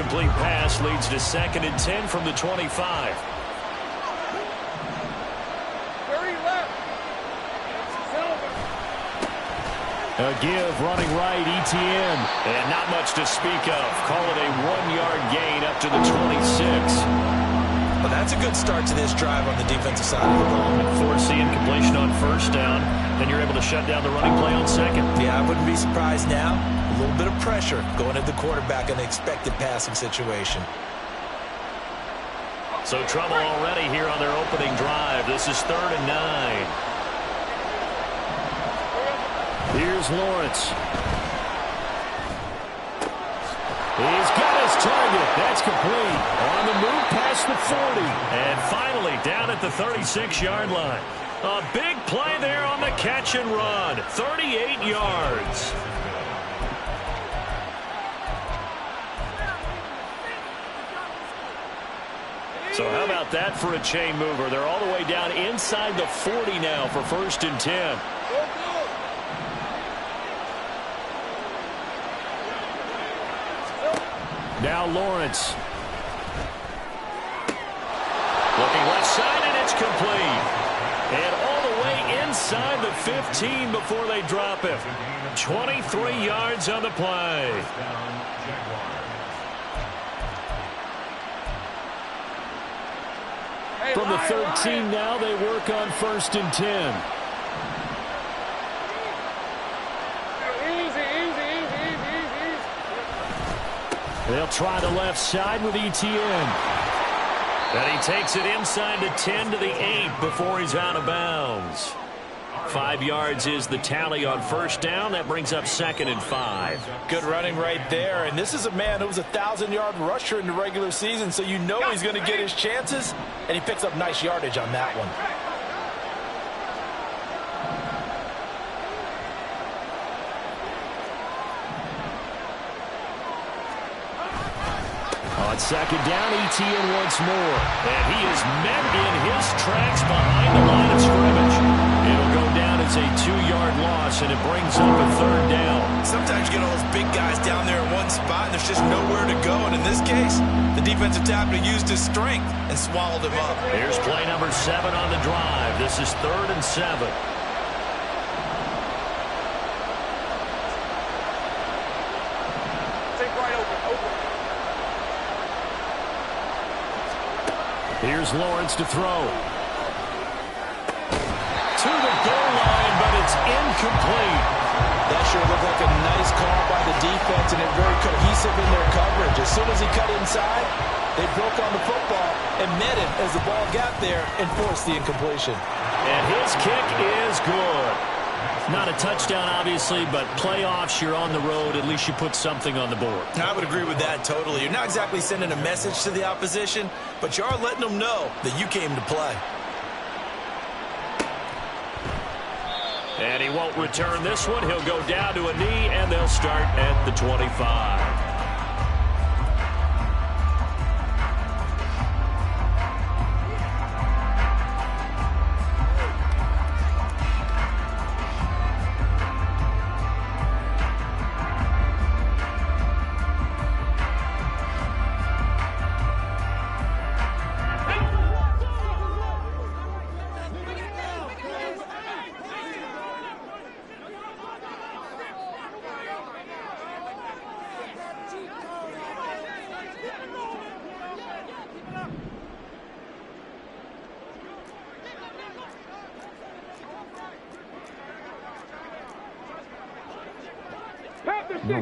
incomplete pass leads to 2nd and 10 from the 25. A give running right, Etienne. And not much to speak of. Call it a 1-yard gain up to the 26. Well, that's a good start to this drive on the defensive side of the ball. Force the incompletion on 1st down. Then you're able to shut down the running play on 2nd. Yeah, I wouldn't be surprised now. A little bit of pressure going at the quarterback in the expected passing situation. So trouble already here on their opening drive. This is 3rd and 9. Here's Lawrence. He's got his target. That's complete. On the move past the 40. And finally down at the 36-yard line. A big play there on the catch and run. 38 yards. So how about that for a chain mover? They're all the way down inside the 40 now for 1st and 10. Now Lawrence. Looking left side, and it's complete. And all the way inside the 15 before they drop him. 23 yards on the play. From the 13 now, they work on 1st and 10. They'll try the left side with Etienne. And he takes it inside the 10 to the 8 before he's out of bounds. 5 yards is the tally on 1st down. That brings up 2nd and 5. Good running right there. And this is a man who was a 1,000-yard rusher in the regular season, so you know he's going to get his chances. And he picks up nice yardage on that one. On 2nd down, Etienne once more. And he is met in his tracks behind the line of scrimmage. It'll go down as a 2-yard loss, and it brings up a 3rd down. Sometimes you get all those big guys down there in one spot, and there's just nowhere to go. And in this case, the defensive tackle used his strength and swallowed him up. Here's play number 7 on the drive. This is 3rd and 7. Here's Lawrence to throw. To the goal line, but it's incomplete. That sure looked like a nice call by the defense, and they're very cohesive in their coverage. As soon as he cut inside, they broke on the football and met it as the ball got there and forced the incompletion. And his kick is good. Not a touchdown, obviously, but playoffs, you're on the road. At least you put something on the board. I would agree with that totally. You're not exactly sending a message to the opposition, but you are letting them know that you came to play. And he won't return this one. He'll go down to a knee, and they'll start at the 25.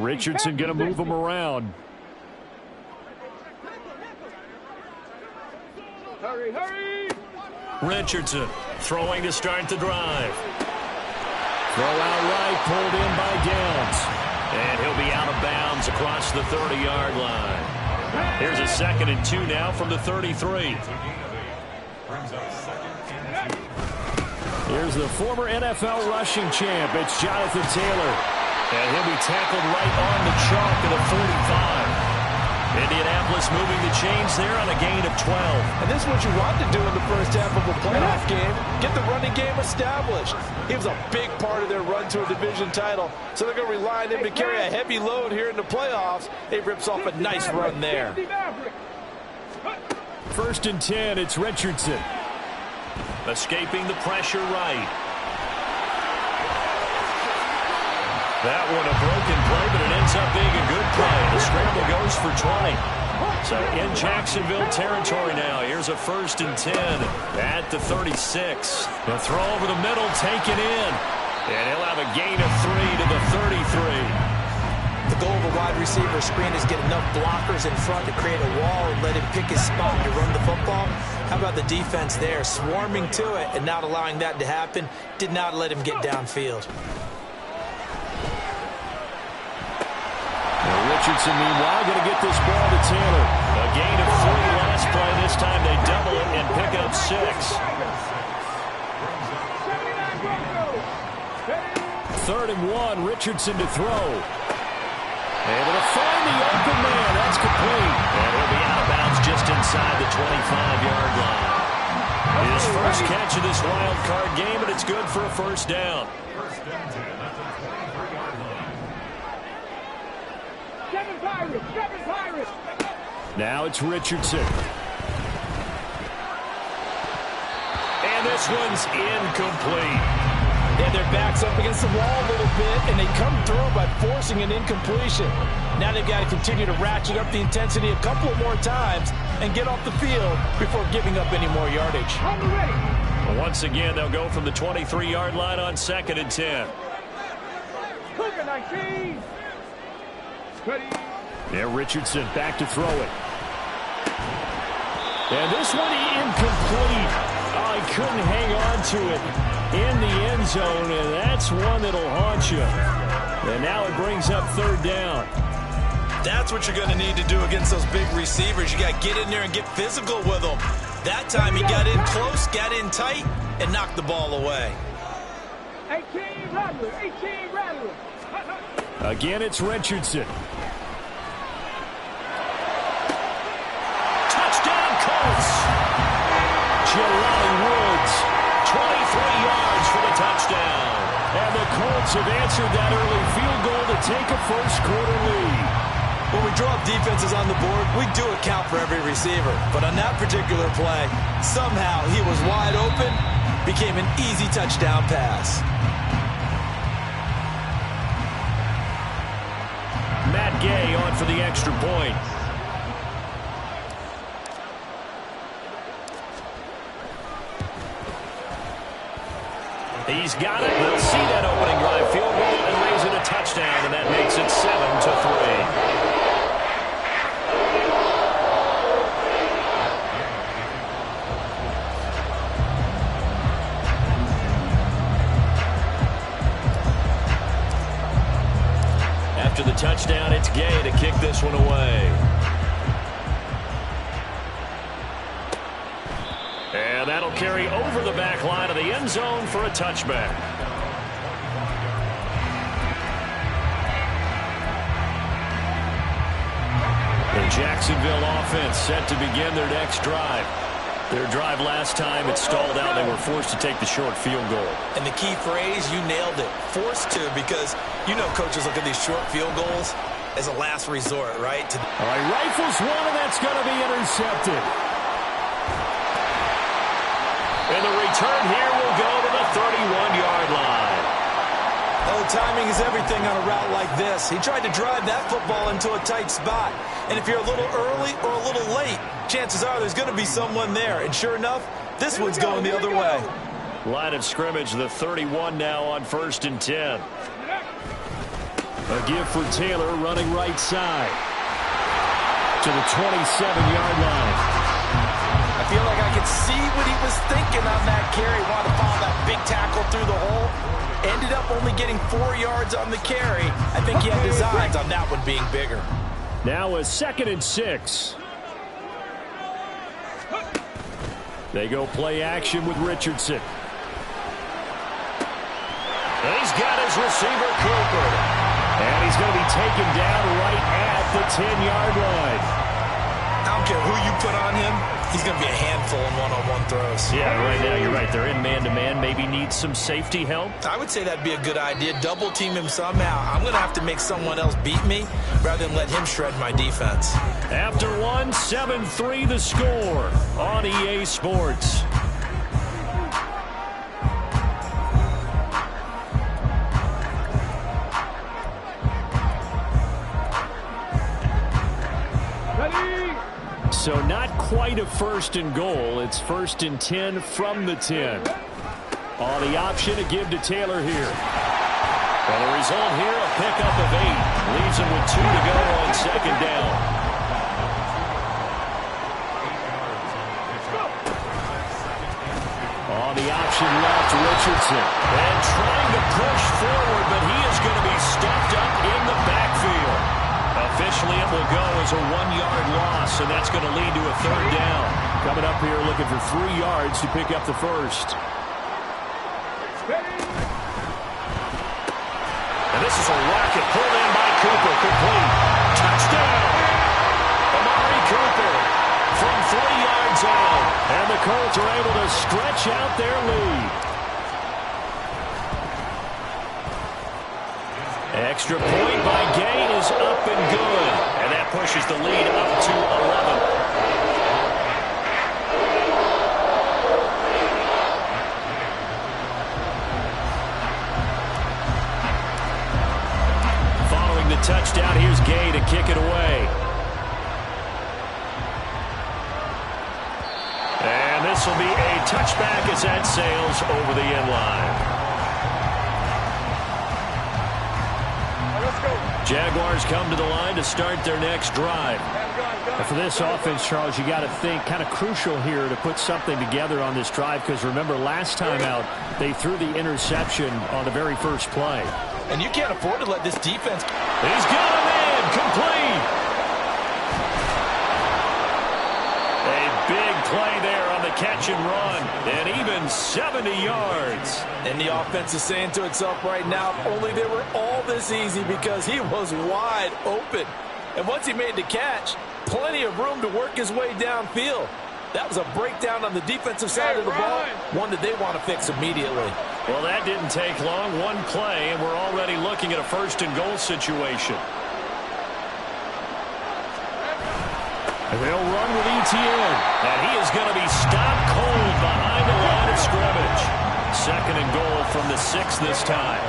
Richardson going to move him around. Hurry, hurry! Richardson throwing to start the drive. Throw out right, pulled in by Downs. And he'll be out of bounds across the 30-yard line. Here's a 2nd and 2 now from the 33. Here's the former NFL rushing champ. It's Jonathan Taylor. And he'll be tackled right on the chalk of the 45. Indianapolis moving the chains there on a gain of 12. And this is what you want to do in the first half of a playoff game. Get the running game established. He was a big part of their run to a division title, so they're going to rely on him to carry a heavy load here in the playoffs. He rips off a nice run there. 1st and 10, it's Richardson. Escaping the pressure right. That one a broken play, but it ends up being a good play. The scramble goes for 20. So in Jacksonville territory now. Here's a 1st and 10 at the 36. The throw over the middle taken in. And he'll have a gain of 3 to the 33. The goal of a wide receiver screen is get enough blockers in front to create a wall and let him pick his spot to run the football. How about the defense there, swarming to it and not allowing that to happen? Did not let him get downfield. Richardson, meanwhile, going to get this ball to Taylor. A gain of 3 last play. This time they double it and pick up 6. 3rd and 1, Richardson to throw. Able to find the open man. That's complete. And he'll be out of bounds just inside the 25-yard line. His first catch of this wild card game, and it's good for a 1st down. Now it's Richardson. And this one's incomplete. Yeah, their back's up against the wall a little bit, and they come through by forcing an incompletion. Now they've got to continue to ratchet up the intensity a couple more times and get off the field before giving up any more yardage. Once again, they'll go from the 23-yard line on 2nd and 10. Yeah, Richardson back to throw it. And this one incomplete. Oh, he couldn't hang on to it in the end zone, and that's one that'll haunt you. And now it brings up 3rd down. That's what you're going to need to do against those big receivers. You got to get in there and get physical with them. That time he got in close, got in tight, and knocked the ball away. 18 Rattler, 18 Rattler. Again, it's Richardson. Jelani Woods, 23 yards for the touchdown. And the Colts have answered that early field goal to take a first-quarter lead. When we draw up defenses on the board, we do account for every receiver. But on that particular play, somehow he was wide open, became an easy touchdown pass. Matt Gay on for the extra point. He's got it. We'll see that opening drive field goal and raise it a touchdown, and that makes it 7-3. After the touchdown, it's Gay to kick this one away. And that'll carry over the back line of the end zone for a touchback. The Jacksonville offense set to begin their next drive. Their drive last time, it stalled out. They were forced to take the short field goal. And the key phrase, you nailed it, forced to, because you know coaches look at these short field goals as a last resort, right? All right, rifles one, and that's going to be intercepted. And the return here will go to the 31-yard line. Oh, timing is everything on a route like this. He tried to drive that football into a tight spot. And if you're a little early or a little late, chances are there's going to be someone there. And sure enough, this one's going the other way. Line of scrimmage, the 31 now on 1st and 10. A give for Taylor running right side to the 27-yard line. I feel like I could see what he was thinking on that carry. Wanted to follow that big tackle through the hole. Ended up only getting 4 yards on the carry. I think he had designs on that one being bigger. Now a 2nd and 6. They go play action with Richardson. And he's got his receiver, Cooper. And he's going to be taken down right at the 10-yard line. care who you put on him, he's going to be a handful in one-on-one throws. Yeah, right now you're right. They're in man-to-man. Maybe need some safety help. I would say that'd be a good idea. Double team him somehow. I'm going to have to make someone else beat me rather than let him shred my defense. After one, 7-3 the score on EA Sports. So not quite a first and goal. It's 1st and 10 from the 10. On the option to give to Taylor here. Well, the result here, a pickup of 8. Leaves him with 2 to go on 2nd down. On the option left, Richardson. And trying to push forward, but he is going to be stuffed up in the backfield. Officially, it will go as a 1-yard loss, and that's going to lead to a 3rd down. Coming up here looking for 3 yards to pick up the first. And this is a rocket pulled in by Cooper. Complete. Touchdown. Amari Cooper from 3 yards out. And the Colts are able to stretch out their lead. Extra point by Gay is up and good. And that pushes the lead up to 11. Following the touchdown, here's Gay to kick it away. And this will be a touchback as that sails over the end line. Jaguars come to the line to start their next drive. And for this offense, Charles, you got to think kind of crucial here to put something together on this drive, because remember last time out they threw the interception on the very first play. And you can't afford to let this defense. He's got him in, complete. A big play there on the catch and run, and even 70 yards. And the offense is saying to itself right now, only they were all this easy because he was wide open. And once he made the catch, plenty of room to work his way downfield. That was a breakdown on the defensive side of the ball, one that they want to fix immediately. Well, that didn't take long. One play, and we're already looking at a 1st and goal situation. And they'll run with Etienne. And he is going to be stopped cold behind the line of scrimmage. 2nd and goal from the 6 this time.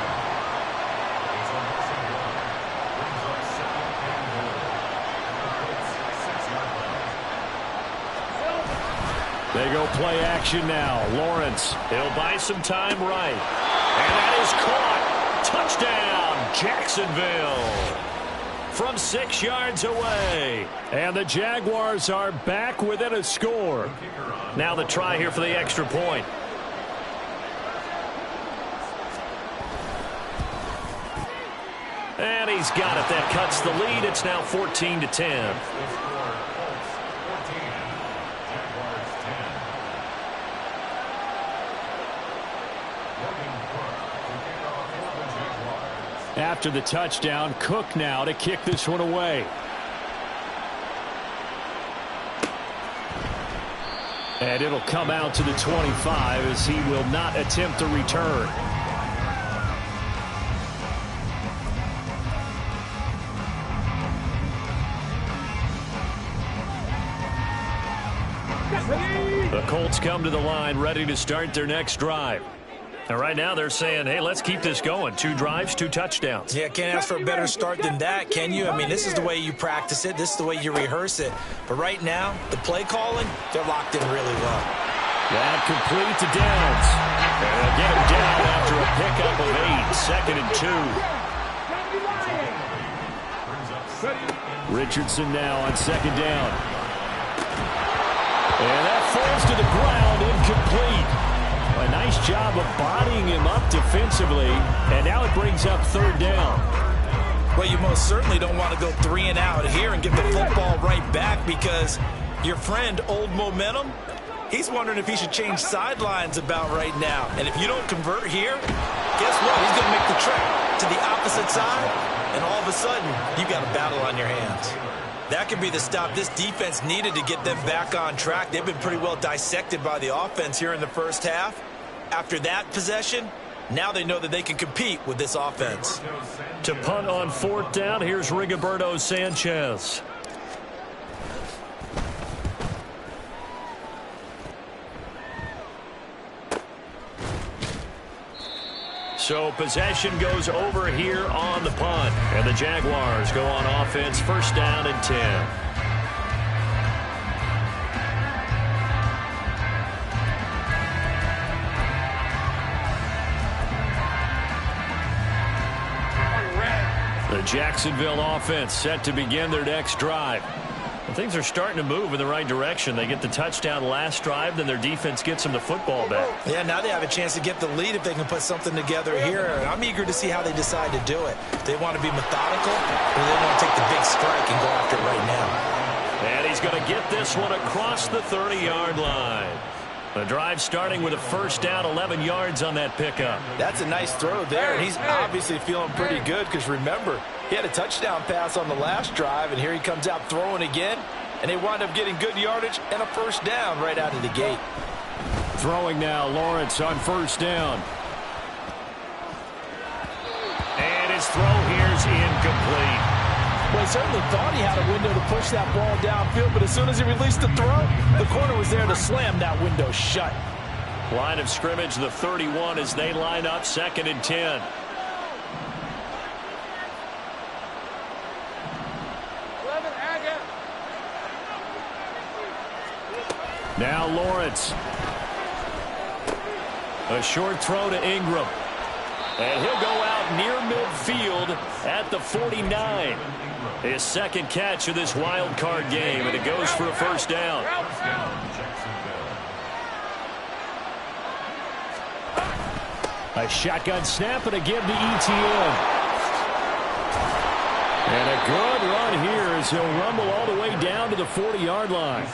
They go play action now. Lawrence, he'll buy some time right. And that is caught. Touchdown, Jacksonville. From 6 yards away. And the Jaguars are back within a score. Now the try here for the extra point. And he's got it. That cuts the lead. It's now 14-10. After the touchdown, Cook now to kick this one away. And it'll come out to the 25 as he will not attempt to return. The Colts come to the line ready to start their next drive. And right now they're saying, hey, let's keep this going. 2 drives, 2 touchdowns. Yeah, can't ask for a better start than that, can you? I mean, this is the way you practice it. This is the way you rehearse it. But right now, the play calling, they're locked in really well. That complete to Downs. And they'll get him down after a pickup of 8. 2nd and 2. Richardson now on 2nd down. And that falls to the ground, incomplete. A nice job of bodying him up defensively, and now it brings up 3rd down. Well, you most certainly don't want to go 3 and out here and get the football right back, because your friend, Old Momentum, he's wondering if he should change sidelines about right now. And if you don't convert here, guess what? He's going to make the trek to the opposite side, and all of a sudden, you've got a battle on your hands. That could be the stop this defense needed to get them back on track. They've been pretty well dissected by the offense here in the first half. After that possession, now they know that they can compete with this offense. To punt on 4th down, here's Rigoberto Sanchez. So possession goes over here on the punt. And the Jaguars go on offense, 1st down and 10. The Jacksonville offense set to begin their next drive. And things are starting to move in the right direction. They get the touchdown last drive, then their defense gets them the football back. Yeah, now they have a chance to get the lead if they can put something together here. And I'm eager to see how they decide to do it. They want to be methodical, or they want to take the big strike and go after it right now. And he's going to get this one across the 30-yard line. The drive starting with a 1st down, 11 yards on that pickup. That's a nice throw there, and he's obviously feeling pretty good because, remember, he had a touchdown pass on the last drive, and here he comes out throwing again, and they wind up getting good yardage and a 1st down right out of the gate. Throwing now, Lawrence on 1st down. And his throw here's incomplete. Well, he certainly thought he had a window to push that ball downfield, but as soon as he released the throw, the corner was there to slam that window shut. Line of scrimmage, the 31 as they line up, 2nd and 10. Now Lawrence. A short throw to Ingram. And he'll go out near midfield at the 49. His 2nd catch of this wild card game, and it goes for a 1st down. A shotgun snap and again to ETN. And a good run here as he'll rumble all the way down to the 40-yard line.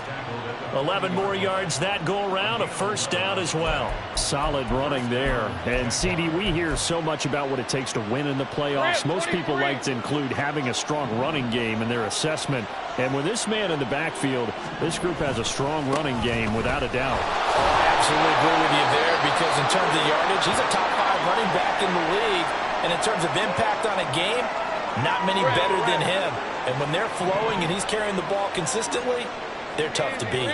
11 more yards that go around, a 1st down as well. Solid running there. And, CD, we hear so much about what it takes to win in the playoffs. Most people like to include having a strong running game in their assessment. And with this man in the backfield, this group has a strong running game without a doubt. I absolutely agree with you there because in terms of yardage, he's a top 5 running back in the league. And in terms of impact on a game, not many better than him. And when they're flowing and he's carrying the ball consistently, they're tough to beat.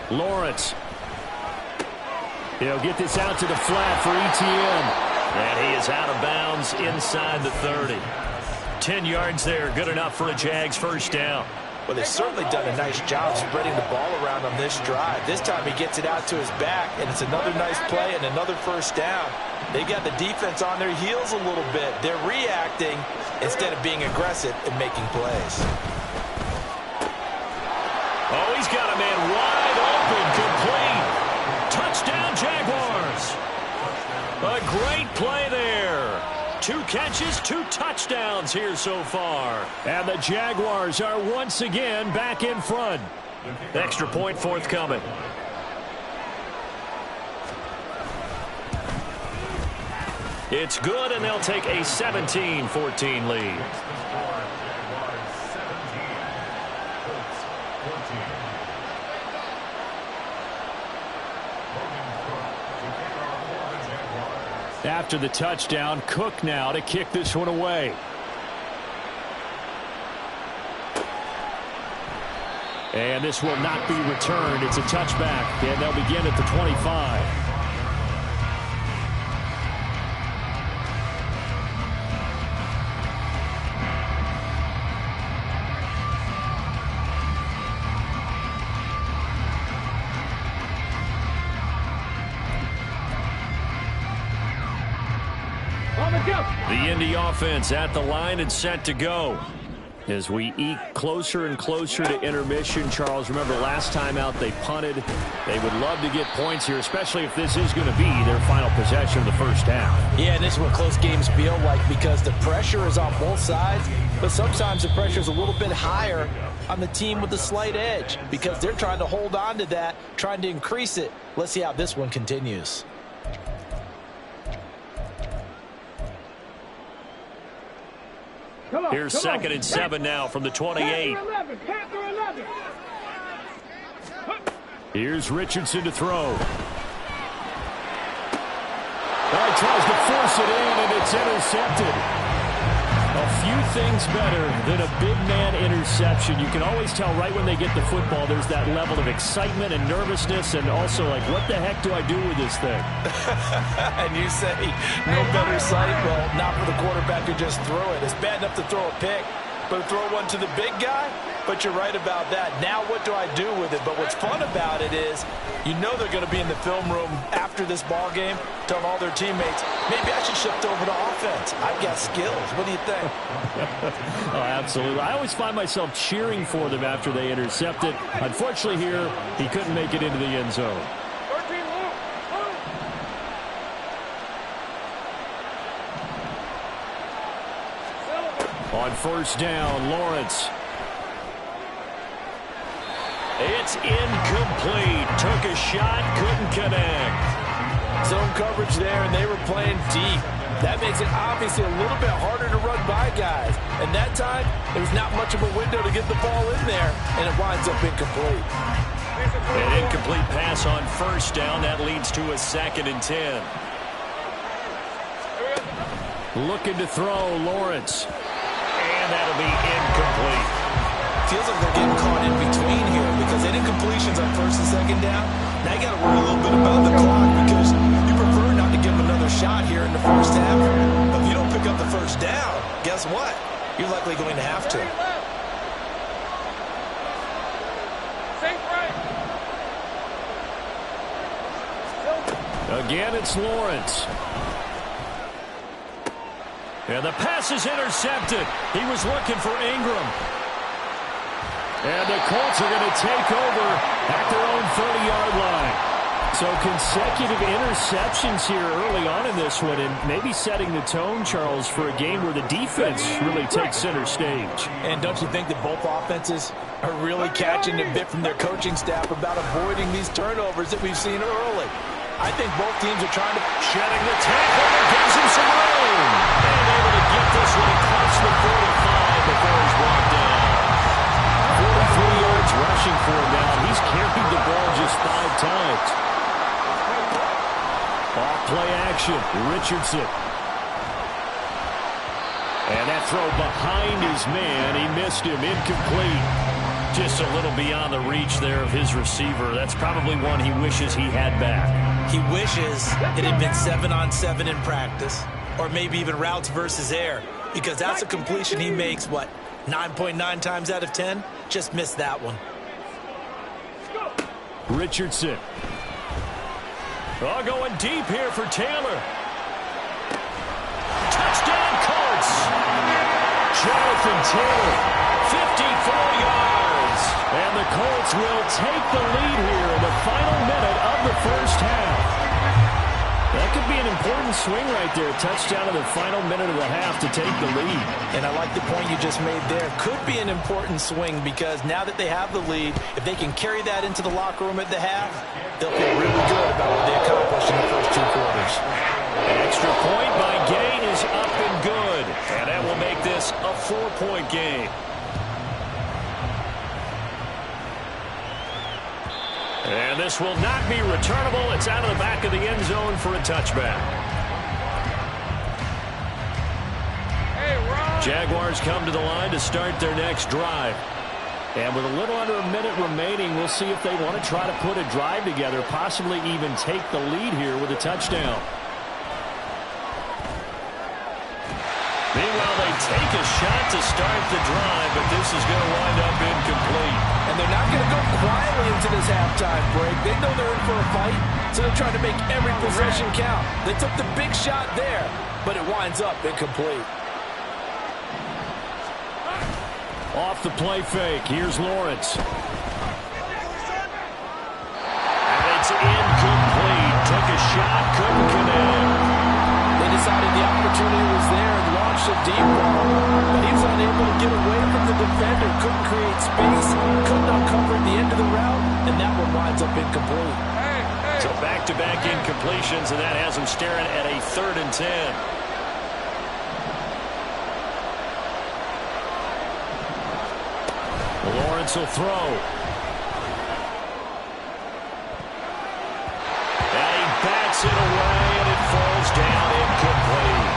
Lawrence. He'll get this out to the flat for ETN. And he is out of bounds inside the 30. 10 yards there, good enough for a Jags 1st down. Well, they've certainly done a nice job spreading the ball around on this drive. This time he gets it out to his back, and it's another nice play and another 1st down. They got the defense on their heels a little bit. They're reacting instead of being aggressive and making plays. Oh, he's got a man wide open, complete. Touchdown, Jaguars. A great play there. 2 catches, 2 touchdowns here so far. And the Jaguars are once again back in front. Extra point forthcoming. It's good, and they'll take a 17-14 lead. After the touchdown, Cook now to kick this one away. And this will not be returned. It's a touchback, and they'll begin at the 25. The Indy offense at the line and set to go. As we eke closer and closer to intermission, Charles, remember last time out they punted. They would love to get points here, especially if this is going to be their final possession of the 1st half. Yeah, and this is what close games feel like because the pressure is on both sides, but sometimes the pressure is a little bit higher on the team with the slight edge because they're trying to hold on to that, trying to increase it. Let's see how this one continues. Here's second and 7 now from the 28. Panther 11. Here's Richardson to throw. He tries to force it in, and it's intercepted. A few things better than a big man interception. You can always tell right when they get the football, there's that level of excitement and nervousness, and also like, what the heck do I do with this thing? And you say, no better sight? Well, not for the quarterback to just throw it. It's bad enough to throw a pick, but throw one to the big guy? But you're right about that. Now what do I do with it? But what's fun about it is you know they're going to be in the film room after this ball game telling all their teammates, maybe I should shift over to offense. I've got skills. What do you think? Oh, absolutely. I always find myself cheering for them after they intercept it. Unfortunately here, he couldn't make it into the end zone. On first down, Lawrence. It's incomplete. Took a shot, couldn't connect. Zone coverage there, and they were playing deep. That makes it obviously a little bit harder to run by guys. And that time, there was not much of a window to get the ball in there, and it winds up incomplete. An incomplete pass on first down. That leads to a 2nd and 10. Looking to throw, Lawrence. And that'll be incomplete. Feels like they're getting caught in between here because they did completions on first and second down. Now you got to worry a little bit about the clock because you prefer not to give them another shot here in the first half. But if you don't pick up the first down, guess what? You're likely going to have to. Again, it's Lawrence. And the pass is intercepted. He was looking for Ingram. And the Colts are going to take over at their own 30-yard line. So consecutive interceptions here early on in this one, and maybe setting the tone, Charles, for a game where the defense really takes center stage. And don't you think that both offenses are really catching a bit from their coaching staff about avoiding these turnovers that we've seen early? I think both teams are trying to... Shedding the tackle, that gives him some room. And able to get this one across the 45 before he's brought down. 43 yards rushing for him now. He's carried the ball just 5 times. Off play action, Richardson. And that throw behind his man. He missed him, incomplete. Just a little beyond the reach there of his receiver. That's probably one he wishes he had back. He wishes it had been 7-on-7 in practice, or maybe even routes versus air, because that's a completion he makes, what, 9.9 times out of 10? Just missed that one. Richardson. Oh, going deep here for Taylor. Touchdown, Colts. Jonathan Taylor, 54 yards. And the Colts will take the lead here in the final minute of the first half. That could be an important swing right there. Touchdown in the final minute of the half to take the lead. And I like the point you just made there. Could be an important swing because now that they have the lead, if they can carry that into the locker room at the half, they'll feel really good about what they accomplished in the first 2 quarters. An extra point by Gay is up and good. And that will make this a 4-point game. And this will not be returnable. It's out of the back of the end zone for a touchback. Jaguars come to the line to start their next drive. And with a little under a minute remaining, we'll see if they want to try to put a drive together, possibly even take the lead here with a touchdown. Meanwhile, they take a shot to start the drive, but this is going to wind up incomplete. And they're not going to go quietly into this halftime break. They know they're in for a fight, so they're trying to make every possession count. They took the big shot there, but it winds up incomplete. Off the play fake, here's Lawrence. And it's incomplete. Took a shot, couldn't connect. They decided the opportunity was there and launched a deep ball, but he was unable to get away from the defender, couldn't create space, couldn't uncover at the end of the route, and that one winds up incomplete. So back-to-back incompletions, and that has him staring at a 3rd and 10. Lawrence will throw. And he bats it away, and it falls down incomplete.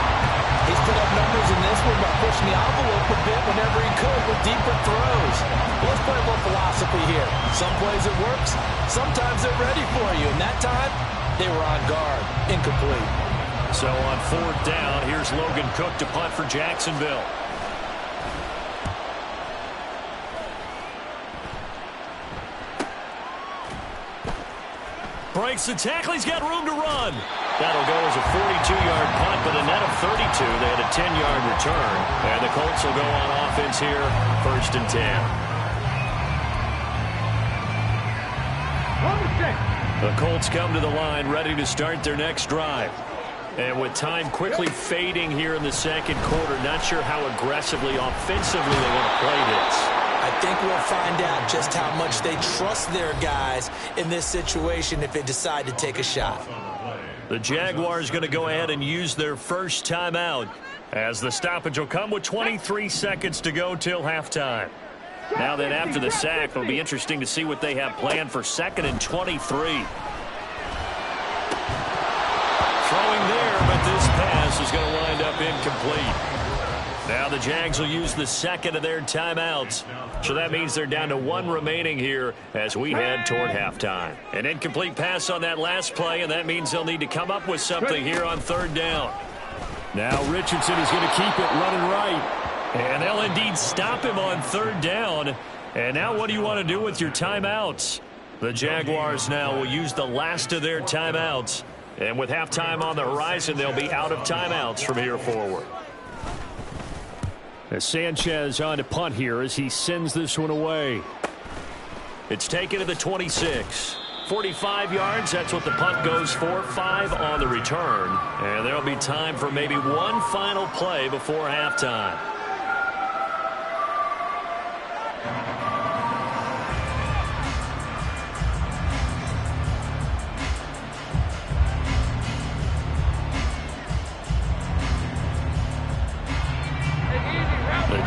He's put up numbers in this one by pushing the envelope a bit whenever he could with deeper throws. Let's play a little philosophy here. Some plays it works. Sometimes they're ready for you. And that time, they were on guard. Incomplete. So on 4th down, here's Logan Cook to punt for Jacksonville. Breaks the tackle. He's got room to run. That'll go as a 42-yard punt, but a net of 32. They had a 10-yard return. And the Colts will go on offense here, 1st and 10. The Colts come to the line, ready to start their next drive. And with time quickly fading here in the 2nd quarter, not sure how aggressively, offensively they want to play this. I think we'll find out just how much they trust their guys in this situation if they decide to take a shot. The Jaguars going to go ahead and use their first timeout as the stoppage will come with 23 seconds to go till halftime. Now then, after the sack, it'll be interesting to see what they have planned for 2nd and 23. Throwing there, but this pass is going to wind up incomplete. Now the Jags will use the 2nd of their timeouts. So that means they're down to 1 remaining here as we head toward halftime. An incomplete pass on that last play, and that means they'll need to come up with something here on 3rd down. Now Richardson is going to keep it running right. And they'll indeed stop him on 3rd down. And now what do you want to do with your timeouts? The Jaguars now will use the last of their timeouts. And with halftime on the horizon, they'll be out of timeouts from here forward. As Sanchez on to punt here as he sends this one away. It's taken to the 26. 45 yards, that's what the punt goes for. 5 on the return. And there'll be time for maybe one final play before halftime.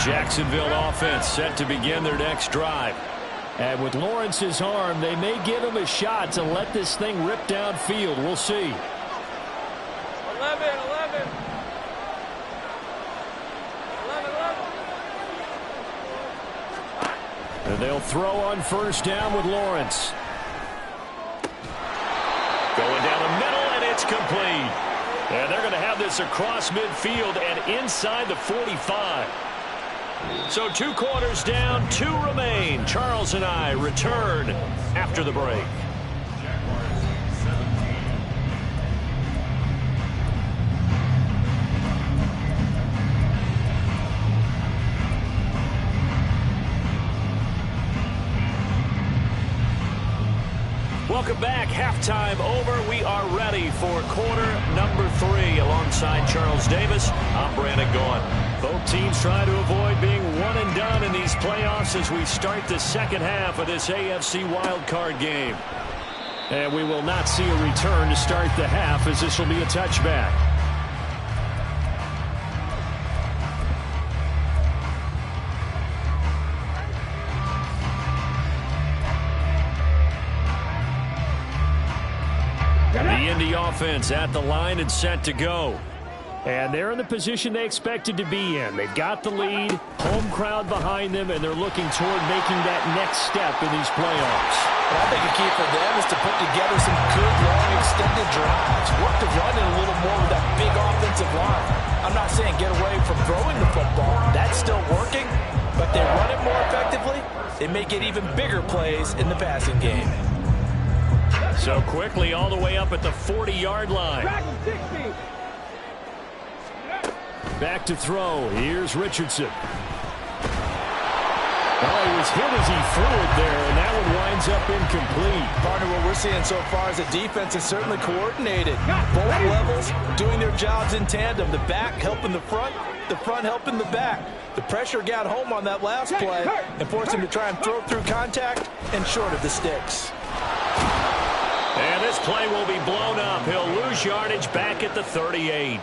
Jacksonville offense set to begin their next drive. And with Lawrence's arm, they may give him a shot to let this thing rip downfield. We'll see. 11. And they'll throw on 1st down with Lawrence. Going down the middle, and it's complete. And they're going to have this across midfield and inside the 45. So 2 quarters down, 2 remain. Charles and I return after the break. Welcome back. Halftime over. We are ready for quarter number 3. Alongside Charles Davis, I'm Brandon Gaughan. Both teams try to avoid being one and done in these playoffs as we start the 2nd half of this AFC wildcard game. And we will not see a return to start the half as this will be a touchback. The Indy offense at the line and set to go. And they're in the position they expected to be in. They've got the lead, home crowd behind them, and they're looking toward making that next step in these playoffs. Well, I think the key for them is to put together some good, long, extended drives. Work the run in a little more with that big offensive line. I'm not saying get away from throwing the football. That's still working. But they run it more effectively, they may get even bigger plays in the passing game. So quickly all the way up at the 40-yard line. Back to throw. Here's Richardson. Oh, he was hit as he threw it there, and that one winds up incomplete. Partner, what we're seeing so far is the defense is certainly coordinated. Both levels doing their jobs in tandem. The back helping the front helping the back. The pressure got home on that last play and forced him to try and throw through contact and short of the sticks. And this play will be blown up. He'll lose yardage back at the 38.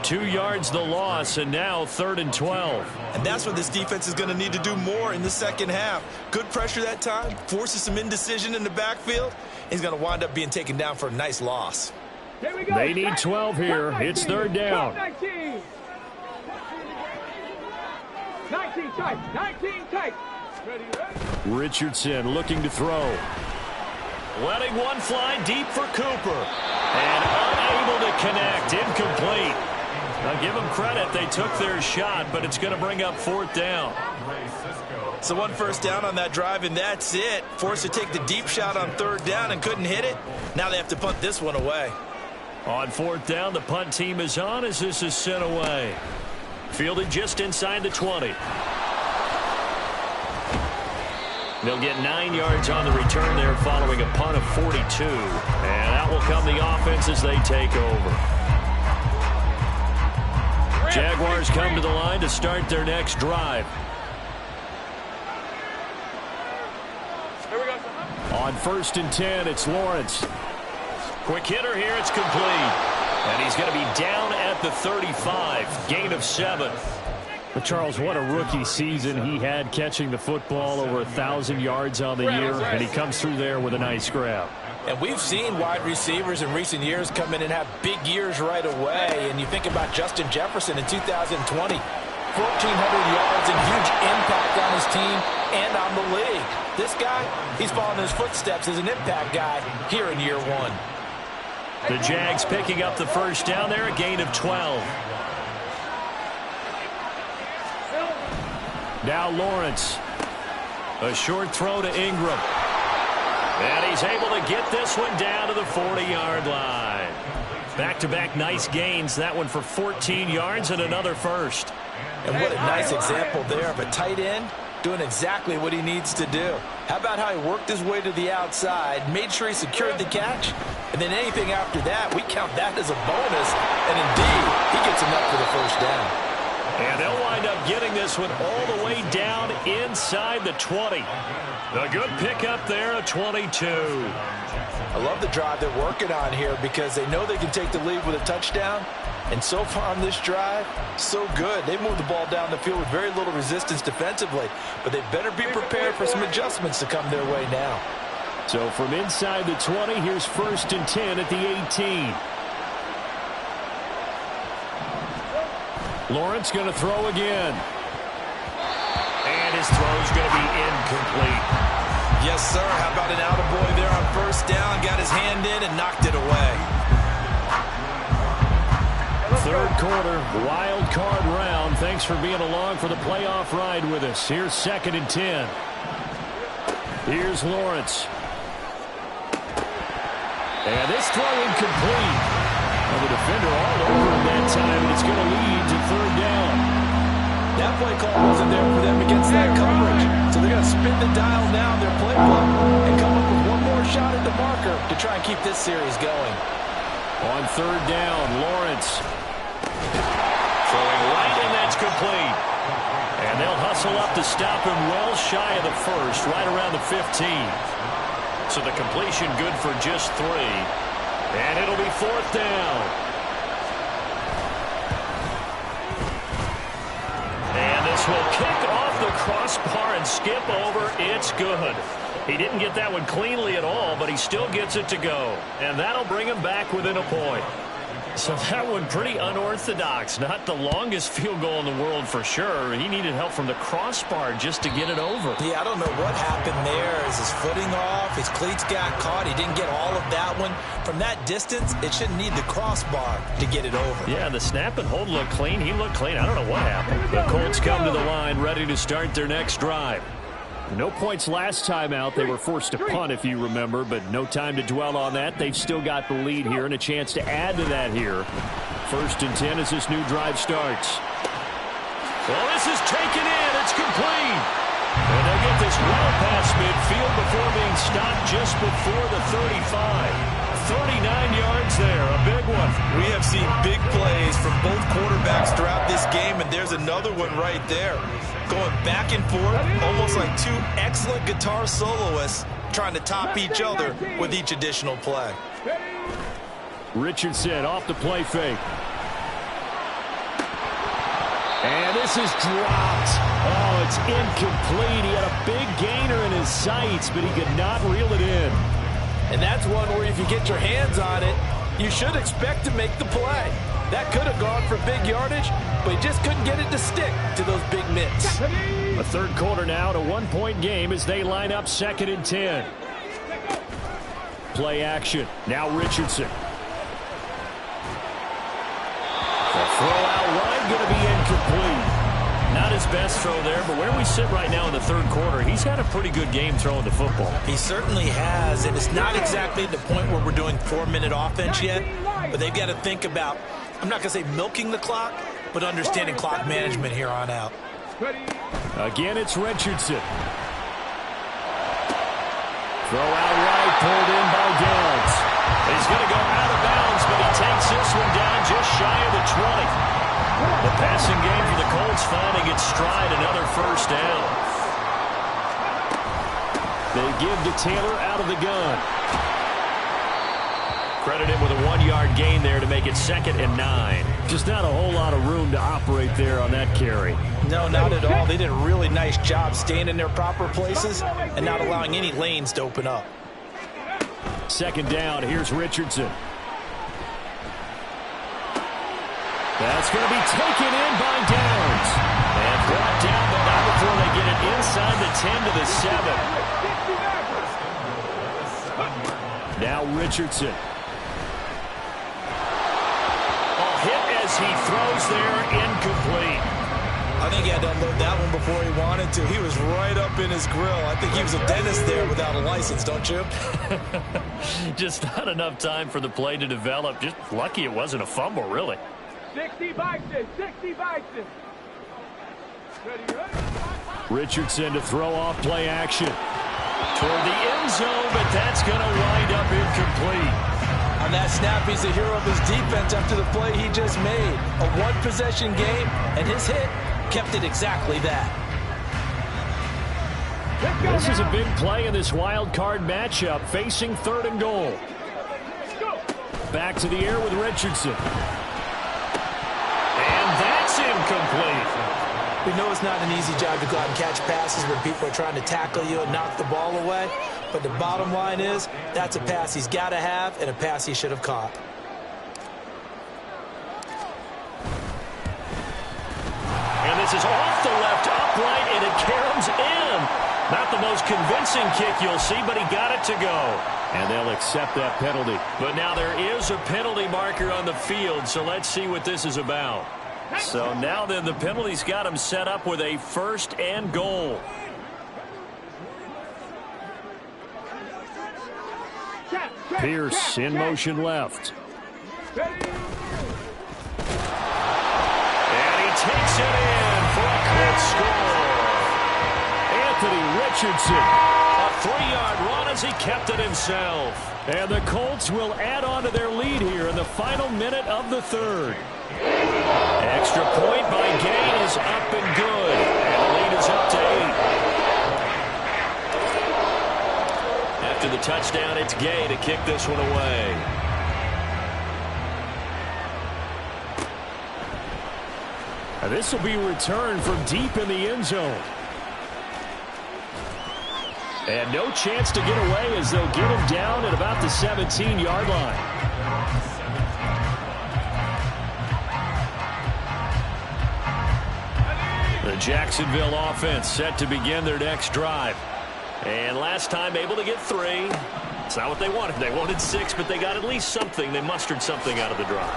2 yards the loss, and now 3rd and 12. And that's what this defense is going to need to do more in the second half. Good pressure that time, forces some indecision in the backfield. He's going to wind up being taken down for a nice loss. They need 12 here. It's 3rd down. 19 tight. 19 tight. Richardson looking to throw. Letting one fly deep for Cooper. And unable to connect. Incomplete. Now give them credit. They took their shot, but it's going to bring up 4th down. So 1 first down on that drive, and that's it. Forced to take the deep shot on 3rd down and couldn't hit it. Now they have to punt this one away. On 4th down, the punt team is on as this is sent away. Fielded just inside the 20. They'll get 9 yards on the return there following a punt of 42. And that will come the offense as they take over. Jaguars come to the line to start their next drive. On 1st and 10, it's Lawrence. Quick hitter here, it's complete. And he's going to be down at the 35. Gain of 7. But Charles, what a rookie season he had, catching the football over 1,000 yards on the year, and he comes through there with a nice grab. And we've seen wide receivers in recent years come in and have big years right away. And you think about Justin Jefferson in 2020, 1,400 yards and huge impact on his team and on the league. This guy, he's following his footsteps as an impact guy here in year 1. The Jags picking up the 1st down there, a gain of 12. Now Lawrence. A short throw to Ingram. And he's able to get this one down to the 40-yard line. Back-to-back nice gains. That one for 14 yards and another first. And what a nice example there of a tight end doing exactly what he needs to do. How about how he worked his way to the outside, made sure he secured the catch, and then anything after that, we count that as a bonus. And indeed, he gets enough for the 1st down. And they'll wind up getting this one all the way down inside the 20. A good pickup there, a 22. I love the drive they're working on here because they know they can take the lead with a touchdown. And so far on this drive, so good. They moved the ball down the field with very little resistance defensively. But they better be prepared for some adjustments to come their way now. So from inside the 20, here's 1st and 10 at the 18. Lawrence going to throw again. And his throw's going to be incomplete. Yes, sir. How about an attaboy there on 1st down? Got his hand in and knocked it away. 3rd quarter, wild card round. Thanks for being along for the playoff ride with us. Here's 2nd and 10. Here's Lawrence. And this throw incomplete. And the defender all over him that time, and it's going to lead to 3rd down. That play call wasn't there for them against that coverage. So they're going to spin the dial now in their playbook and come up with one more shot at the marker to try and keep this series going. On 3rd down, Lawrence. Throwing right, and that's complete. And they'll hustle up to stop him well shy of the 1st, right around the 15. So the completion good for just 3. And it'll be 4th down. And this will kick off the crossbar and skip over. It's good. He didn't get that one cleanly at all, but he still gets it to go. And that'll bring him back within a point. So that one pretty unorthodox. Not the longest field goal in the world for sure. He needed help from the crossbar just to get it over. Yeah, I don't know what happened there. Is his footing off? His cleats got caught. He didn't get all of that one. From that distance, it shouldn't need the crossbar to get it over. Yeah, the snap and hold looked clean. He looked clean. I don't know what happened. The Colts come to the line ready to start their next drive. No points last time out. They were forced to punt, if you remember, but no time to dwell on that. They've still got the lead here and a chance to add to that here. 1st and 10 as this new drive starts. Well, this is taken in. It's complete. And they get this well past midfield before being stopped just before the 35. 39 yards there, a big one. We have seen big plays from both quarterbacks throughout this game, and there's another one right there. Going back and forth, almost like two excellent guitar soloists trying to top each other with each additional play. Richardson off the play fake. And this is dropped. Oh, it's incomplete. He had a big gainer in his sights, but he could not reel it in. And that's one where if you get your hands on it, you should expect to make the play. That could have gone for big yardage, but he just couldn't get it to stick to those big mitts. A third quarter now, to 1-point game as they line up 2nd and 10. Play action. Now Richardson. The throw out wide going to be incomplete. Not his best throw there, but where we sit right now in the third quarter, he's had a pretty good game throwing the football. He certainly has, and it's not exactly at the point where we're doing 4-minute offense yet, but they've got to think about, I'm not going to say milking the clock, but understanding clock management here on out. Again, it's Richardson. Throw out right, pulled in by Downs. He's going to go out of bounds, but he takes this one down just shy of the 20. The passing game for the Colts finding its stride, another first down. They give to Taylor out of the gun. Credited with a 1-yard gain there to make it 2nd and 9. Just not a whole lot of room to operate there on that carry. No, not at all. They did a really nice job staying in their proper places and not allowing any lanes to open up. 2nd down. Here's Richardson. That's going to be taken in by Downs. And brought down, but not before they get it inside the 10 to the 7. Now Richardson. Hit as he throws there, incomplete. I think he had to unload that one before he wanted to. He was right up in his grill. I think he was a dentist there without a license, don't you? Just not enough time for the play to develop. Just lucky it wasn't a fumble, really. 60 Bison, 60 Bison. Richardson to throw off play action. Toward the end zone, but that's going to wind up incomplete. On that snap, he's the hero of his defense after the play he just made. A one-possession game, and his hit kept it exactly that. This is a big play in this wild card matchup, facing 3rd and goal. Back to the air with Richardson. And that's incomplete. We know it's not an easy job to go out and catch passes when people are trying to tackle you and knock the ball away. But the bottom line is, that's a pass he's got to have and a pass he should have caught. And this is off the left upright, and it caroms in. Not the most convincing kick you'll see, but he got it to go. And they'll accept that penalty. But now there is a penalty marker on the field, so let's see what this is about. So now then, the penalty's got him set up with a 1st and goal. Pierce in motion left. And he takes it in for a quick score. Anthony Richardson. A 3-yard run as he kept it himself. And the Colts will add on to their lead here in the final minute of the 3rd. Extra point by Gay is up and good. And the lead is up to 8. After the touchdown, it's Gay to kick this one away. And this will be returned from deep in the end zone. And no chance to get away as they'll get him down at about the 17-yard line. The Jacksonville offense set to begin their next drive. And last time able to get 3. It's not what they wanted. They wanted 6, but they got at least something. They mustered something out of the drive.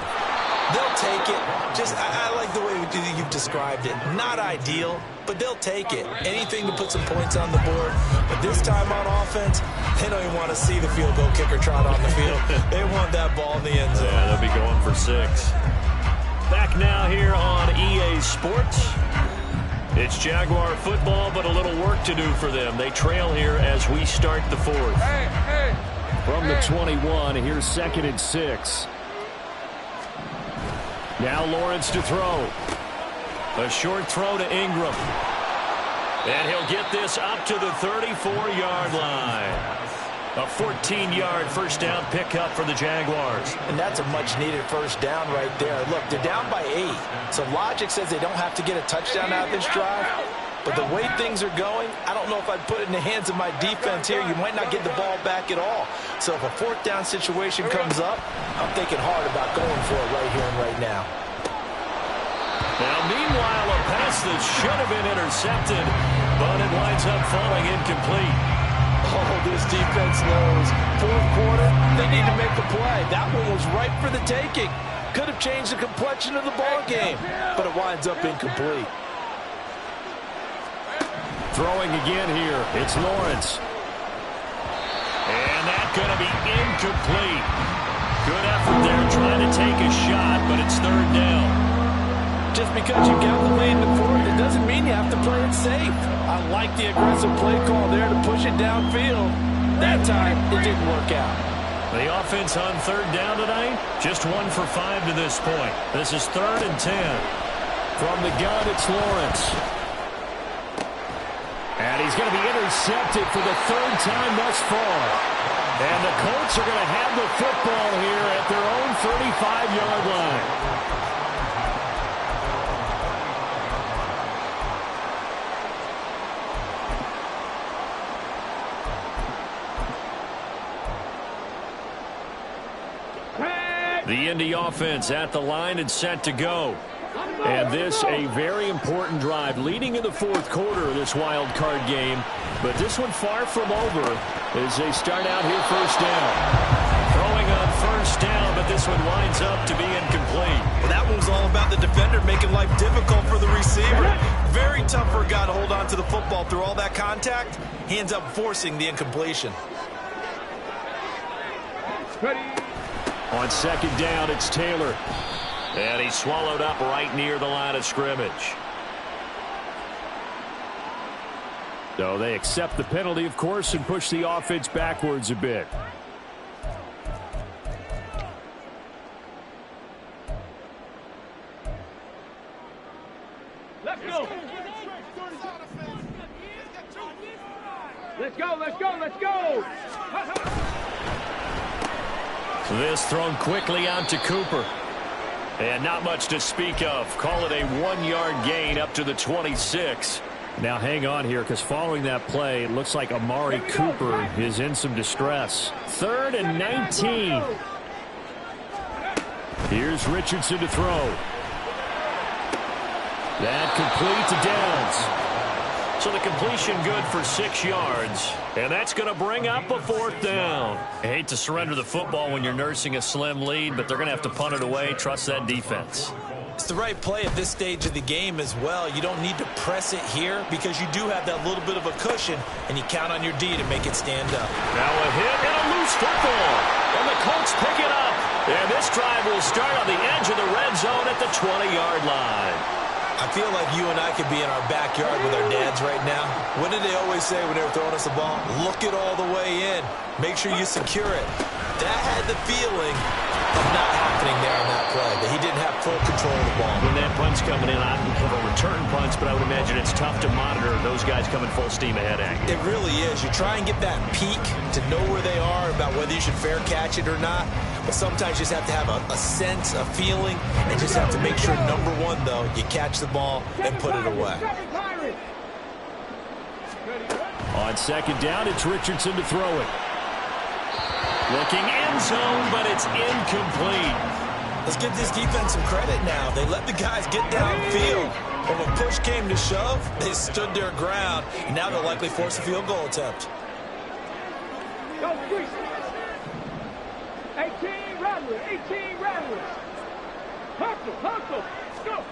They'll take it. I like the way you've described it. Not ideal, but they'll take it. Anything to put some points on the board. But this time on offense, they don't even want to see the field goal kicker trot on the field. They want that ball in the end zone. Yeah, they'll be going for 6. Back now here on EA Sports. It's Jaguar football, but a little work to do for them. They trail here as we start the 4th. From the 21, here's 2nd and 6. Now Lawrence to throw. A short throw to Ingram. And he'll get this up to the 34-yard line. A 14-yard first down pickup for the Jaguars. And that's a much-needed first down right there. Look, they're down by 8. So logic says they don't have to get a touchdown out of this drive. But the way things are going, I don't know if I'd put it in the hands of my defense here. You might not get the ball back at all. So if a fourth down situation comes up, I'm thinking hard about going for it right here and right now. Now, meanwhile, a pass that should have been intercepted, but it winds up falling incomplete. Oh, this defense knows. Fourth quarter, they need to make a play. That one was right for the taking. Could have changed the complexion of the ball game, but it winds up incomplete. Throwing again here, it's Lawrence. And that's going to be incomplete. Good effort there trying to take a shot, but it's third down. Just because you got the lead in the fourth, it doesn't mean you have to play it safe. I like the aggressive play call there to push it downfield. That time, it didn't work out. The offense on third down tonight, just 1 for 5 to this point. This is 3rd and 10. From the gun, it's Lawrence. And he's going to be intercepted for the 3rd time thus far. And the Colts are going to have the football here at their own 35-yard line. The Indy offense at the line and set to go. And this a very important drive leading in the fourth quarter of this wild card game. But this one far from over as they start out here first down. Throwing on first down, but this one winds up to be incomplete. Well, that one was all about the defender making life difficult for the receiver. Very tough for a guy to hold on to the football through all that contact. He ends up forcing the incompletion. Ready. On second down, it's Taylor. And he's swallowed up right near the line of scrimmage. So they accept the penalty, of course, and push the offense backwards a bit. Let's go. Let's go, let's go, let's go. This thrown quickly out to Cooper. And not much to speak of. Call it a 1-yard gain up to the 26. Now hang on here, because following that play, it looks like Amari Cooper is in some distress. 3rd and 19. Here's Richardson to throw. That complete to Downs. So the completion good for 6 yards. And that's going to bring up a 4th down. I hate to surrender the football when you're nursing a slim lead, but they're going to have to punt it away. Trust that defense. It's the right play at this stage of the game as well. You don't need to press it here because you do have that little bit of a cushion, and you count on your D to make it stand up. Now a hit and a loose football. And the Colts pick it up. And this drive will start on the edge of the red zone at the 20-yard line. I feel like you and I could be in our backyard with our dads right now. What did they always say when they were throwing us the ball? Look it all the way in. Make sure you secure it. That had the feeling of not happening there on that play, that he didn't have full control of the ball. When that punt's coming in, I don't have a return punts, but I would imagine it's tough to monitor those guys coming full steam ahead at you. It really is. You try and get that peek to know where they are about whether you should fair catch it or not. But sometimes you just have to have a sense, a feeling, and just have to make sure, number one, though, you catch the ball and put it away. On second down, it's Richardson to throw it. Looking end zone, but it's incomplete. Let's give this defense some credit now. They let the guys get downfield. But when push came to shove, they stood their ground. And now they'll likely force a field goal attempt. Go, 18 rattlers, 18 rattlers. Hustle, hustle, go.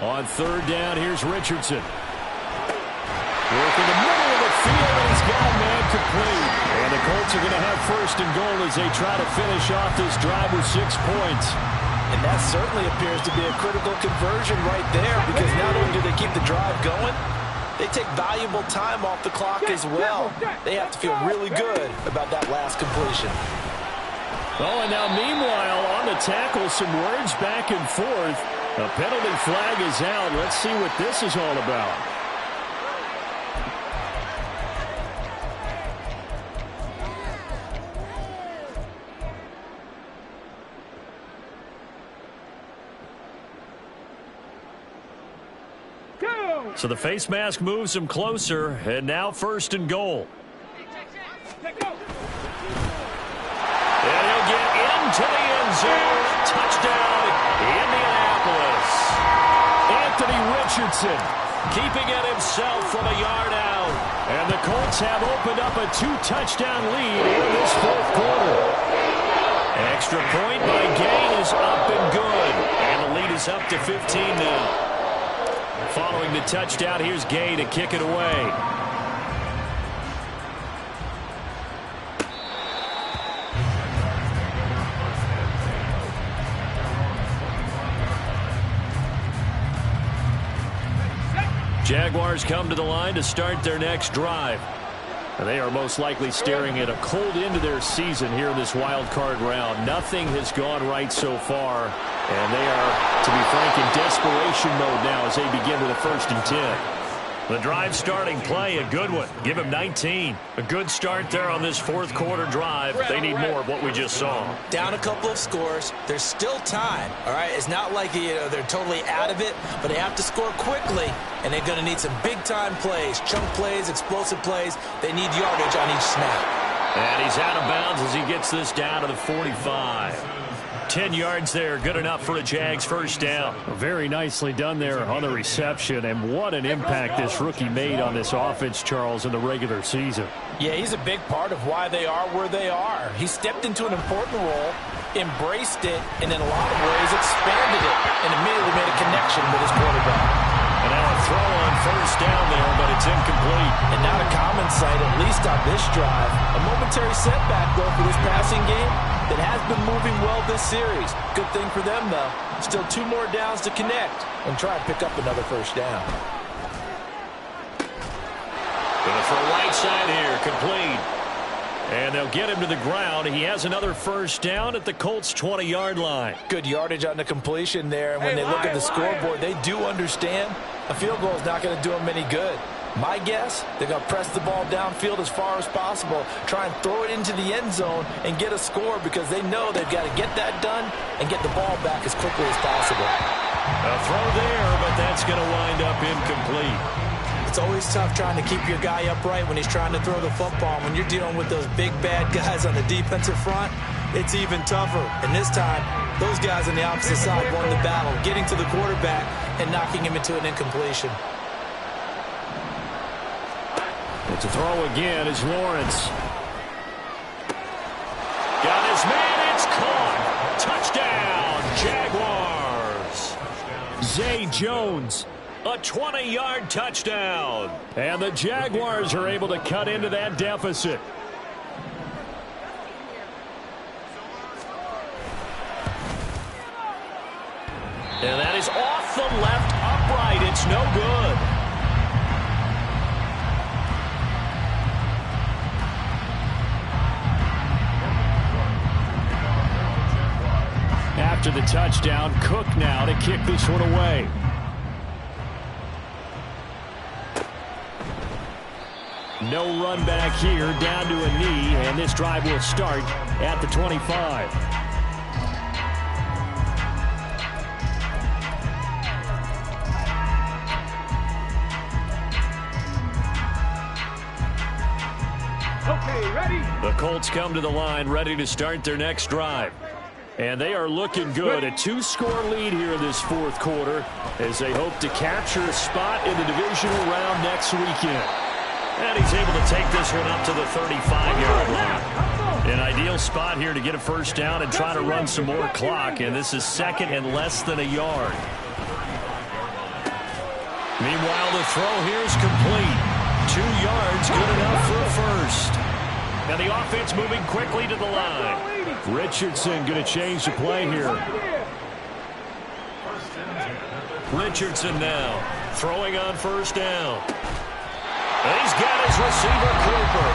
On third down, here's Richardson. Work in the middle of the field, and he's got a man complete. And the Colts are going to have first and goal as they try to finish off this drive with 6 points. And that certainly appears to be a critical conversion right there, because not only do they keep the drive going, they take valuable time off the clock as well. They have to feel really good about that last completion. Oh, and now meanwhile on the tackle, some words back and forth. A penalty flag is out. Let's see what this is all about. So the face mask moves him closer, and now 1st and goal. And he'll get into the end zone. Touchdown, Indianapolis. Anthony Richardson keeping it himself from a yard out. And the Colts have opened up a 2-touchdown lead in this 4th quarter. Extra point by Gay is up and good. And the lead is up to 15 now. Following the touchdown, here's Gay to kick it away. Jaguars come to the line to start their next drive. And they are most likely staring at a cold end to their season here in this wild card round. Nothing has gone right so far, and they are, to be frank, in desperation mode now as they begin with a 1st and 10. The drive starting play, a good one. Give him 19. A good start there on this 4th quarter drive. They need more of what we just saw. Down a couple of scores. There's still time. All right, it's not like they're totally out of it, but they have to score quickly, and they're going to need some big-time plays, chunk plays, explosive plays. They need yardage on each snap. And he's out of bounds as he gets this down to the 45. 10 yards there, good enough for a Jags 1st down. Very nicely done there on the reception, and what an impact this rookie made on this offense, Charles, in the regular season. Yeah, he's a big part of why they are where they are. He stepped into an important role, embraced it, and in a lot of ways expanded it, and immediately made a connection with his quarterback. And now a throw on 1st down there, but it's incomplete. And not a common sight, at least on this drive. A momentary setback, though, for this passing game that has been moving well this series. Good thing for them, though. Still 2 more downs to connect and try and pick up another 1st down. Gonna throw right side here, complete. And they'll get him to the ground. He has another 1st down at the Colts' 20-yard line. Good yardage on the completion there. And when they look at the scoreboard, they do understand a field goal is not going to do them any good. My guess, they're going to press the ball downfield as far as possible, try and throw it into the end zone and get a score because they know they've got to get that done and get the ball back as quickly as possible. A throw there, but that's going to wind up incomplete. It's always tough trying to keep your guy upright when he's trying to throw the football. When you're dealing with those big, bad guys on the defensive front, it's even tougher. And this time, those guys on the opposite side won the battle, getting to the quarterback and knocking him into an incompletion. It's a throw again as Lawrence. Got his man, it's caught. Touchdown, Jaguars. Zay Jones. A 20-yard touchdown. And the Jaguars are able to cut into that deficit. And that is off the left upright. It's no good. After the touchdown, Cook now to kick this one away. No run back here, down to a knee, and this drive will start at the 25. Okay, ready? The Colts come to the line, ready to start their next drive. And they are looking good. A 2-score lead here in this 4th quarter as they hope to capture a spot in the divisional round next weekend. And he's able to take this one up to the 35-yard line. An ideal spot here to get a 1st down and try to run some more clock. And this is 2nd and less than a yard. Meanwhile, the throw here is complete. 2 yards, good enough for a 1st. Now the offense moving quickly to the line. Richardson going to change the play here. Richardson now throwing on 1st down. And he's got his receiver, Cooper.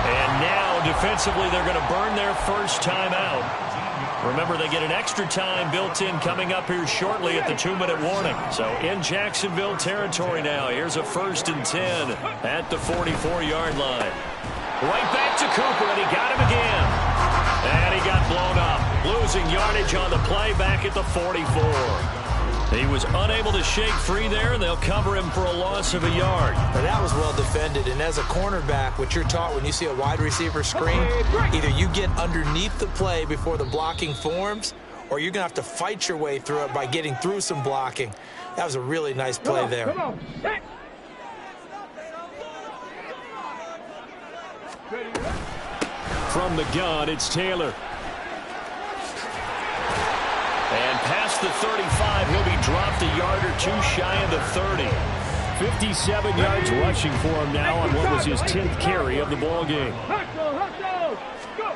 And now, defensively, they're going to burn their 1st time out. Remember, they get an extra time built in coming up here shortly at the 2-minute warning. So, in Jacksonville territory now, here's a 1st and 10 at the 44-yard line. Right back to Cooper, and he got him again. And he got blown up, losing yardage on the play back at the 44. He was unable to shake free there, and they'll cover him for a loss of a yard. Now, that was well defended, and as a cornerback, what you're taught when you see a wide receiver screen, either you get underneath the play before the blocking forms, or you're going to have to fight your way through it by getting through some blocking. That was a really nice play there. Come on. Set. From the gun, it's Taylor. And past the 35, he'll be dropped a yard or two shy of the 30. 57 yards rushing for him now on what was his 10th carry of the ball game. Hustle, hustle. Go.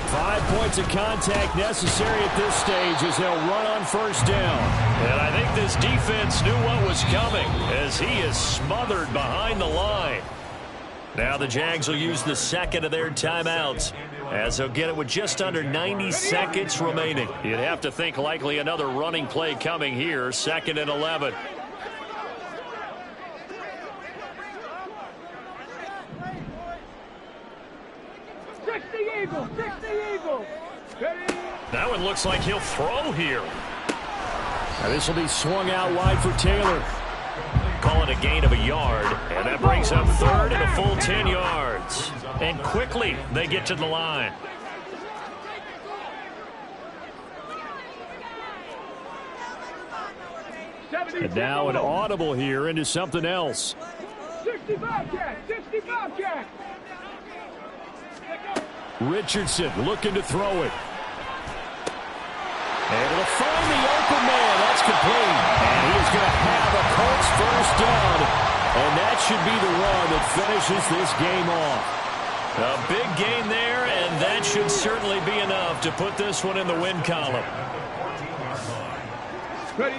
5 points of contact necessary at this stage as they'll run on first down. And I think this defense knew what was coming as he is smothered behind the line. Now the Jags will use the second of their timeouts as they'll get it with just under 90 seconds remaining. You'd have to think likely another running play coming here, 2nd and 11. Eagle. That one looks like he'll throw here. Now this will be swung out wide for Taylor. Call it a gain of a yard, and that brings up 3rd and a full 10 yards. And quickly they get to the line. And now an audible here into something else. 65 Jack. 65 Jack. Richardson looking to throw it. And it'll find the open man. That's complete. And he is going to have a Colts first down. And that should be the run that finishes this game off. A big gain there, and that should certainly be enough to put this one in the win column. Ready.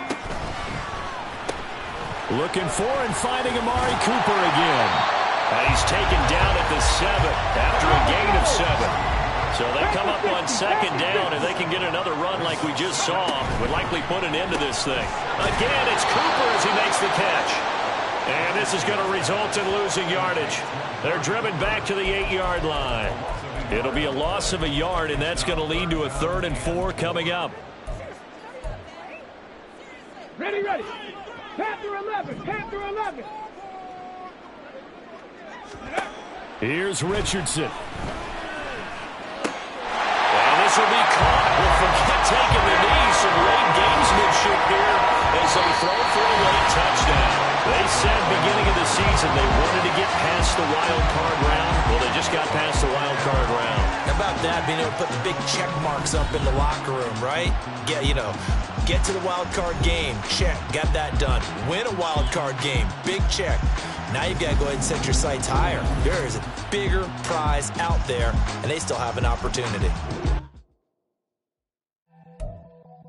Looking for and finding Amari Cooper again. And he's taken down at the 7 after a gain of 7. So they come up on 2nd down, and they can get another run like we just saw. Would likely put an end to this thing. Again, it's Cooper as he makes the catch. And this is going to result in losing yardage. They're driven back to the 8-yard line. It'll be a loss of a yard, and that's going to lead to a 3rd and 4 coming up. Ready. Panther 11. Panther 11. Here's Richardson. And this will be caught. We'll forget taking the knee. Some late gamesmanship here as they throw for a late touchdown. They said beginning of the season they wanted to get past the wild card round. Well, they just got past the wild card round. How about that, being able to put the big check marks up in the locker room, right? Get to the wild card game. Check. Got that done. Win a wild card game. Big check. Now you've got to go ahead and set your sights higher. There is a bigger prize out there, and they still have an opportunity.